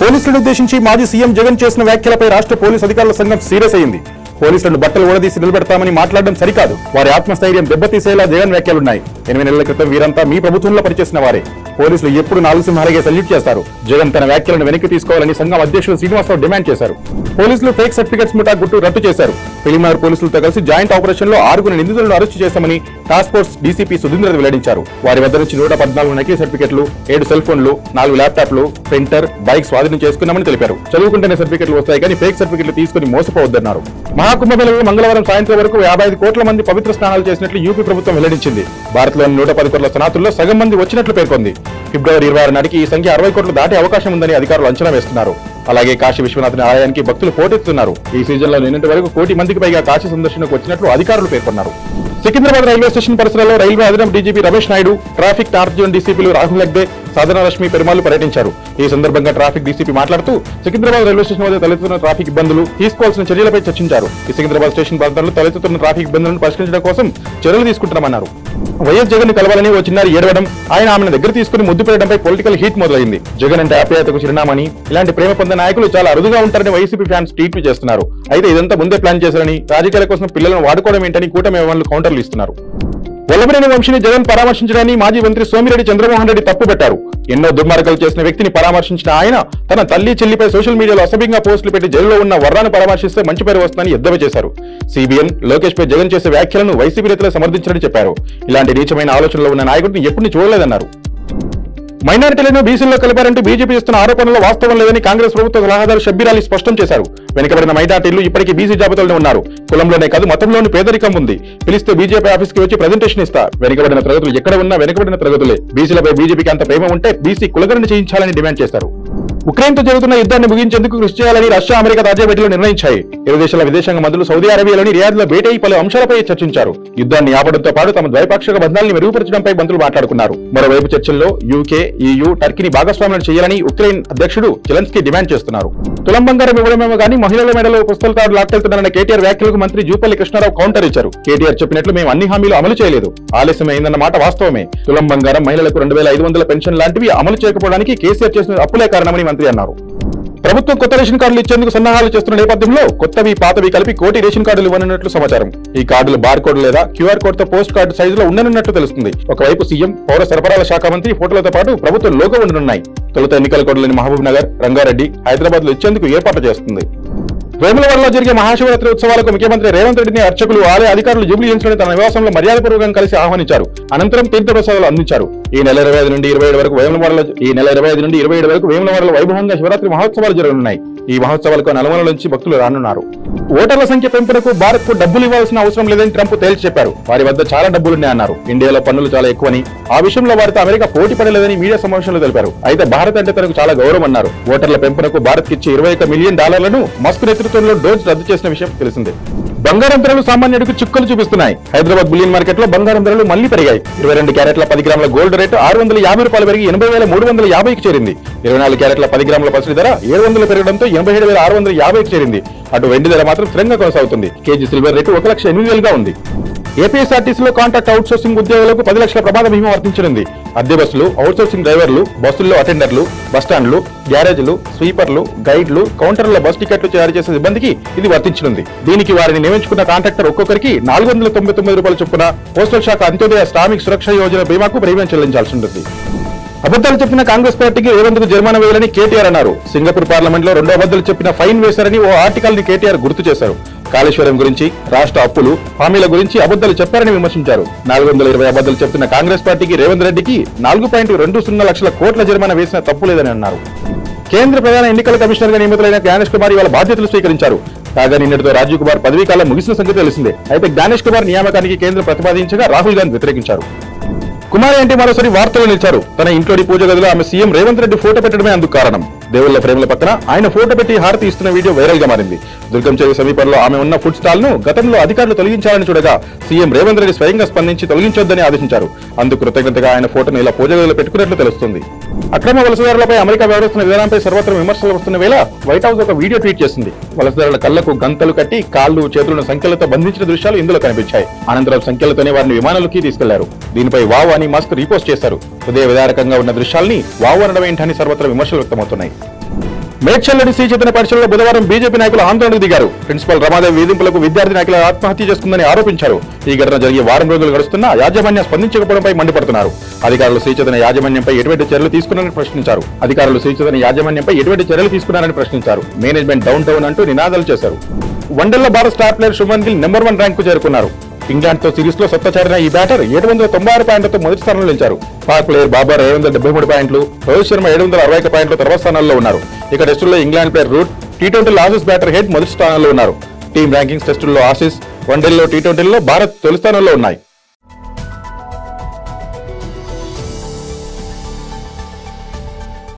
పోలీసులను ఉద్దేశించి మాజీ సీఎం జగన్ చేసిన వ్యాఖ్యలపై రాష్ట్ర పోలీసు అధికారుల సంఘం సీరియస్ అయింది. పోలీసులను బట్టలు ఊడదీసి నిలబెడతామని మాట్లాడడం సరికాదు. వారి ఆత్మస్థైర్యం దెబ్బతీసేలా జగన్ వ్యాఖ్యలున్నాయి. 8 నెలల క్రితం వీరంతా మీ ప్రభుత్వంలో పనిచేసిన వారే. పోలీసులు ఎప్పుడు 4 సింహాలకే సల్యూట్ చేస్తారు. జగన్ తన వ్యాఖ్యలను వెనక్కి తీసుకోవాలని సంఘం అధ్యక్షుడు శ్రీనివాసరావు డిమాండ్ చేశారు. పోలీసులు ఫేక్ సర్టిఫికెట్స్ ముఠా గుట్టు రద్దు చేశారు. ఫిలింనగర్ పోలీసులతో కలిసి జాయింట్ ఆపరేషన్ లో 6 నిందితులను అరెస్టు చేశామని టాస్క్ ఫోర్స్ డీసీపీ సుధీంద్ర వెల్లడించారు. వారి వద్ద నుంచి 114 నకిలీ సర్టిఫికెట్లు, 7 సెల్ ఫోన్లు, 4 ల్యాప్టాప్లు, ప్రింటర్, బైక్ స్వాధీనం చేసుకున్నామని తెలిపారు. చదువుకుంటేనే సర్టిఫికెట్లు వస్తాయి కానీ ఫేక్ సర్టిఫికెట్లు తీసుకుని మోసపోవద్దన్నారు. మహాకుంభమేళలో మంగళవారం సాయంత్రం వరకు 55 కోట్ల మంది పవిత్ర స్నానాలు చేసినట్లు యూపీ ప్రభుత్వం వెల్లడించింది. భారత్లోని 110 కోట్ల స్నాతుల్లో సగం మంది వచ్చినట్లు పేర్కొంది. ఫిబ్రవరి 26 నాటికి ఈ సంఖ్య 60 కోట్లు దాటే అవకాశం ఉందని అధికారులు అంచనా వేస్తున్నారు. అలాగే కాశీ విశ్వనాథుని ఆలయానికి భక్తులు పోటెత్తుతున్నారు. ఈ సీజన్లో నిన్నటి వరకు 1 కోటి మందికి పైగా కాశీ సందర్శనకు వచ్చినట్లు అధికారులు పేర్కొన్నారు. సికింద్రాబాద్ రైల్వే స్టేషన్ పరిసరాల్లో రైల్వే అదనపు DGP Ramesh Naidu, traffic north zone డీసీపీలు రాహుల్ హెగ్డే, సాధన రష్మి పెరుమాళ్లు పర్యటించారు. ఈ సందర్భంగా ట్రాఫిక్ డీసీపీ మాట్లాడుతూ సికింద్రాబాద్ రైల్వే స్టేషన్ వద్ద తలెత్తుతున్న ట్రాఫిక్ ఇబ్బందులు, తీసుకోవాల్సిన చర్యలపై చర్చించారు. ఈ సికింద్రాబాద్ స్టేషన్ ప్రాంతాల్లో తలెత్తుతున్న ట్రాఫిక్ ఇబ్బందులను పరిష్కరించడం కోసం చర్యలు తీసుకుంటున్నామన్నారు. వైఎస్ జగన్ ని కలవాలని ఓ చిన్నారి ఏడవడం, ఆయన ఆమెను దగ్గర తీసుకుని ముద్దు పెట్టడంపై పొలిటికల్ హీట్ మొదలైంది. జగన్ అంటే ఆప్యాయతకు చిరునామని, ఇలాంటి ప్రేమ పొందే నాయకులు చాలా అరుదుగా ఉంటారని వైసీపీ ఫ్యాన్స్ ట్వీట్లు చేస్తున్నారు. అయితే ఇదంతా ముందే ప్లాన్ చేశారని, రాజకీయాల కోసం పిల్లలను వాడుకోవడం ఏంటని కూటమి వ్యవహారాలు కౌంటర్లు ఇస్తున్నారు. వల్లభనేని వంశీని జగన్ పరామర్శించడాన్ని మాజీ మంత్రి సోమిరెడ్డి చంద్రమోహన్ రెడ్డి తప్పుపెట్టారు. ఎన్నో దుర్మార్గాలు చేసిన వ్యక్తిని పరామర్శించిన ఆయన తన తల్లి చెల్లిపై సోషల్ మీడియాలో అసభ్యంగా పోస్టులు పెట్టి జైల్లో ఉన్న వర్రాను పరామర్శిస్తే మంచి పేరు వస్తుందని ఎద్దేవా చేశారు. సిబిఎన్, లోకేష్ పై జగన్ చేసే వ్యాఖ్యలను వైసీపీ నేతలు సమర్థించారని చెప్పారు. ఇలాంటి నీచమైన ఆలోచనలో ఉన్న నాయకుడిని ఎప్పుడు చూడలేదన్నారు. మైనారిటీలను బీసీల్లో కలిపారంటూ బీజేపీ ఇస్తున్న ఆరోపణలో వాస్తవం లేదని కాంగ్రెస్ ప్రభుత్వ సలహాదారు షబ్బీర్ అలీ స్పష్టం చేశారు. వెనుకబడిన మైనారిటీలు ఇప్పటికీ బీసీ జాబితాలోనే ఉన్నారు. కులంలోనే కాదు మొత్తంలోని పేదరికం ఉంది. పిలిస్తే బీజేపీ ఆఫీస్కి వచ్చి ప్రజెంటేషన్ ఇస్తా. వెనుకబడిన తరగతులు ఎక్కడ ఉన్నా వెనుకబడిన తరగతులే. బీసీలపై బీజేపీకి అంత ప్రేమ ఉంటే బీసీ కులగణన చేయించాలని డిమాండ్ చేశారు. ఉక్రెయిన్తో జరుగుతున్న యుద్ధాన్ని ముగించేందుకు కృషి చేయాలని రష్యా, అమెరికా తాజా భేటీలో నిర్ణయించాయి. ఇరు దేశాల విదేశాంగ మంత్రులు సౌదీ అరేబియాలోని రియాద్లో భేటీ అయి పలు అంశాలపై చర్చించారు. యుద్ధాన్ని ఆపడంతో పాటు తమ ద్వైపాక్షిక బంధాలను మెరుగుపరచడంపై మంత్రులు మాట్లాడుకున్నారు. మరోవైపు చర్చల్లో యూకే, EU, టర్కీని భాగస్వామ్యం చేయాలని ఉక్రెయిన్ అధ్యక్షుడు జెలెన్స్కీ డిమాండ్ చేస్తున్నారు. తులం బంగారం ఇవ్వడమేమో కానీ మహిళల మెడలో పుస్తల తాడు లాక్కెళ్తున్నారన్న కేటీఆర్ వ్యాఖ్యలకు మంత్రి జూపల్లి కృష్ణారావు కౌంటర్ ఇచ్చారు. కేటీఆర్ చెప్పినట్లు మేము అన్ని హామీలు అమలు చేయలేదు, ఆలస్యమైందన్న మాట వాస్తవమే. తులం బంగారం, మహిళలకు 2500 పెన్షన్ లాంటివి అమలు చేయకపోవడానికి కేసీఆర్ చేసిన అప్పులే కారణమని మంత్రి అన్నారు. ప్రభుత్వం కొత్త రేషన్ కార్డులు ఇచ్చేందుకు సన్నాహాలు చేస్తున్న నేపథ్యంలో కొత్తవి పాతవి కలిపి 1 కోటి రేషన్ కార్డులు ఇవ్వనున్నట్లు సమాచారం. ఈ కార్డులు బార్ కోడ్ లేదా QR కోడ్ తో పోస్ట్ కార్డు సైజులో ఉండనున్నట్లు తెలుస్తుంది. ఒకవైపు సీఎం, పౌర సరఫరాల శాఖ మంత్రి ఫోటోలతో పాటు ప్రభుత్వం లోగో ఉండనున్నాయి. తొలుత ఎన్నికల కోడ్లని మహబూబ్ నగర్, రంగారెడ్డి, హైదరాబాద్ లో ఇచ్చేందుకు ఏర్పాట్లు చేస్తుంది. వేములవాడలో జరిగే మహాశివరాత్రి ఉత్సవాలకు ముఖ్యమంత్రి రేవంత్ రెడ్డిని అర్చకులు, ఆలయ అధికారులు జూబ్లీ హిల్స్ లోని తన నివాసంలో మర్యాదపూర్వకంగా కలిసి ఆహ్వానించారు. అనంతరం తీర్థప్రసాదాలు అందించారు. ఈ నెల 25 నుండి 27 వరకు వేములవాడలో వైభవంగా శివరాత్రి మహోత్సవాలు జరగనున్నాయి. ఈ మహోత్సవాలకు నలుమూలల నుంచి భక్తులు రానున్నారు. ఓటర్ల సంఖ్య పెంపునకు భారత్ కు డబ్బులు ఇవ్వాల్సిన అవసరం లేదని ట్రంప్ తేల్చి చెప్పారు. వారి వద్ద చాలా డబ్బులున్నాయన్నారు. ఇండియాలో పన్నులు చాలా ఎక్కువని, ఆ విషయంలో వారితో అమెరికా పోటీ పడలేదని మీడియా సమావేశంలో తెలిపారు. అయితే భారత్ అంటే తనకు చాలా గౌరవం అన్నారు. ఓటర్ల పెంపునకు భారత్ కిచ్చే $21 మిలియన్ మస్క్ నేతృత్వంలో డోజ్ రద్దు చేసిన విషయం తెలిసిందే. బంగారం ధరలు సామాన్యుడికి చుక్కలు చూపిస్తున్నాయి. హైదరాబాద్ బులియన్ మార్కెట్ లో బంగారం ధరలు మళ్లీ పెరిగాయి. 22 క్యారెట్ల 10 గ్రాముల గోల్డ్ రేటు $650 పెరిగి 80,350కి చేరింది. 24 క్యారెట్ల 10 గ్రాముల పసిడి ధర 700 పెరగడంతో 87,650కి చేరింది. అటు వెండి ధర మాత్రం స్థిరంగా కొనసాగుతుంది. కేజీ సిల్వర్ రేటు 1,08,000గా ఉంది. ఏపీఎస్ఆర్టీసీలో కాంట్రాక్ట్ అవుట్ సోర్సింగ్ ఉద్యోగులకు 10 లక్షల ప్రమాద బీమా వర్తించనుంది. అద్దె బస్సులు, అవుట్ సోర్సింగ్ డ్రైవర్లు, బస్సుల్లో అటెండర్లు, బస్టాండ్లు, గ్యారేజ్లు, స్వీపర్లు, గైడ్లు, కౌంటర్ల బస్ టికెట్లు తయారు చేసే సిబ్బందికి ఇది వర్తించనుంది. దీనికి వారిని నియమించుకున్న కాంట్రాక్టర్ ఒక్కొక్కరికి $499 చొప్పున పోస్టల్ శాఖ అంత్యోదయ శ్రామిక్ సురక్ష యోజన బీమాకు ప్రీమియం చెల్లించాల్సి ఉంటుంది. అబద్ధాలు చెప్పిన కాంగ్రెస్ పార్టీకి రేవంత్ కు జరిమానా వేయాలని కేటీఆర్ అన్నారు. సింగపూర్ పార్లమెంట్ లో 2 అబద్ధాలు చెప్పిన ఫైన్ వేశారని ఓ ఆర్టికల్ ని కేటీఆర్ గుర్తు చేశారు. కాళేశ్వరం గురించి, రాష్ట్ర అప్పులు, హామీల గురించి అబద్ధాలు చెప్పారని విమర్శించారు. 420 అబద్ధాలు చెప్తున్న కాంగ్రెస్ పార్టీకి రేవంత్ రెడ్డికి 4.20 లక్షల కోట్ల జరిమానా వేసిన తప్పు లేదని అన్నారు. కేంద్ర ప్రధాన ఎన్నికల కమిషనర్ గా నియమితులైన జ్ఞానేష్ కుమార్ ఇవాళ బాధ్యతలు స్వీకరించారు. కాగా నిన్నటితో రాజీవ్ కుమార్ పదవీ కాలం ముగిసిన సంగతి తెలిసిందే. అయితే జ్ఞానేష్ కుమార్ నియామకానికి కేంద్రం ప్రతిపాదించగా రాహుల్ గాంధీ వ్యతిరేకించారు. కుమారి అంటే మరోసారి వార్తలు నిలిచారు. తన ఇంట్లోని పూజ గదిలో ఆమె సీఎం రేవంత్ రెడ్డి ఫోటో పెట్టడమే అందుకు కారణం. దేవుళ్ల ఫ్రేమ్ల పక్కన ఆయన ఫోటో పెట్టి హారతి ఇస్తున్న వీడియో వైరల్ గా మారింది. దుర్గం చెరువు సమీపంలో ఆమె ఉన్న ఫుడ్ స్టాల్ ను గతంలో అధికారులు తొలగించాలని చూడగా సీఎం రేవంత్ రెడ్డి స్వయంగా స్పందించి తొలగించొద్దని ఆదేశించారు. అందుకు కృతజ్ఞతగా ఆయన ఫోటోను ఇలా పూజ గదిలో పెట్టుకున్నట్లు తెలుస్తుంది. అక్రమ వలసదారులపై అమెరికా వ్యవహరిస్తున్న విధానంపై సర్వత్రా విమర్శలు వస్తున్న వేళ వైట్ హౌస్ ఒక వీడియో ట్వీట్ చేసింది. వలసదారుల కళ్లకు గంతలు కట్టి కాళ్లు చేతులను సంఖ్యలతో బంధించిన దృశ్యాలు ఇందులో కనిపించాయి. అనంతరం సంఖ్యలతోనే వారిని విమానాలకి తీసుకెళ్లారు. దీనిపై వావ్ అని మస్క్ రీపోస్ట్ చేశారు. హృదయ విదారకంగా ఉన్న దృశ్యాల్ని వావ్ అనడం ఏంటని సర్వత్రా విమర్శలు వ్యక్తమవుతున్నాయి. మేడ్చల్లోని శ్రీ చైతన్య పాఠశాలలో బుధవారం బీజేపీ నాయకులు ఆందోళనకు దిగారు. ప్రిన్సిపల్ రమాదేవి వేధింపులకు విద్యార్థి నాయకులు ఆత్మహత్య చేసుకుందని ఆరోపించారు. ఈ ఘటన జరిగి వారం రోజులు గడుస్తున్నా యాజమాన్యం స్పందించకపోవడంపై మండిపడుతున్నారు. అధికారులు శ్రీ చైతన్య యాజమాన్యంపై ఎటువంటి చర్యలు తీసుకున్నారని ప్రశ్నించారు. మేనేజ్మెంట్ డౌన్ అంటూ నినాదాలు చేశారు. వన్డేల్లో భారత star player Shubman Gill number 1 rank చేరుకున్నారు. ఇంగ్లాండ్ తో సిరీస్ లో సత్తా చాటిన ఈ బ్యాటర్ 796 పాయింట్లతో మొదటి స్థానంలో నిలిచారు. పాక్ ప్లేయర్ బాబర్ 773 పాయింట్లు, రోహిత్ శర్మ 761 పాయింట్లు తర్వాత స్థానాల్లో ఉన్నారు. ఇక టెస్టుల్లో ఇంగ్లాండ్ ప్లేయర్ రూట్, టీ20లో ఆసీస్ బ్యాటర్ హెడ్ మొదటి స్థానంలో ఉన్నారు. టీమ్ ర్యాంకింగ్స్ టెస్టుల్లో ఆసీస్, వన్డేల్లో టీ20లో భారత్ తొలి స్థానంలో ఉన్నాయి.